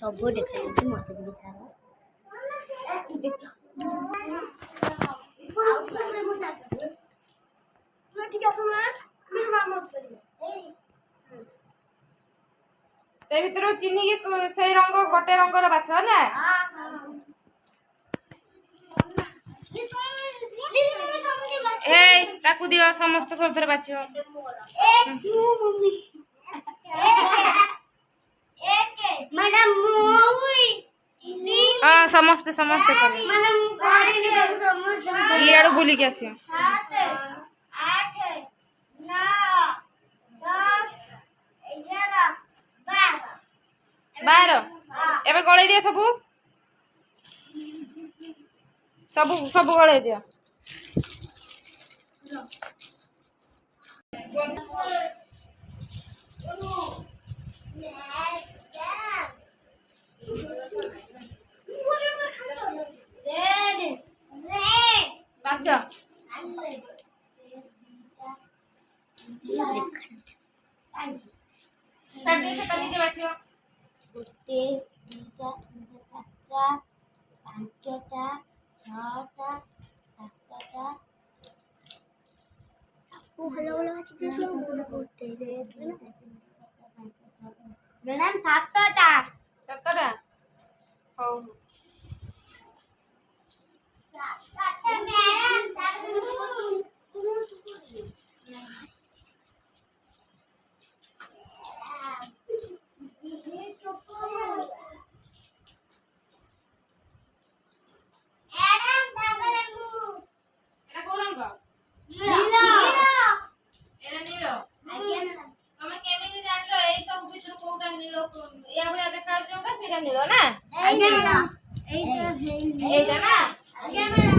ସବୁ ଦେଖାଯାଉଛି ମତେ ଟିକେ ଛାଡ଼ ସେ ଭିତରୁ ଚିନିକି ସେଇ ରଙ୍ଗ ଗୋଟେ ରଙ୍ଗର ବାଛ ହେଲା ତାକୁ ଦିଅ ସମସ୍ତେ ସବୁଥିରେ ବାଛିବ ସମସ୍ତେ ସମସ୍ତେ ଇଆଡୁ ବୁଲିକି ଆସିବ 12 ଏବେ ଗଳେଇ ଦିଅ ସବୁ ସବୁ ସବୁ ଗଳେଇ ଦିଅ বাচ্চা সাড়ে সেটা নিজে বাঁচিও গোটে দুটা চারটা পাঁচটা ছটা সাতটা ভালো ভালো ম্যাডাম সাতটা হଉ ସେଇଟା ନୀଳ ନା এইটা এইটা এইটা না আগে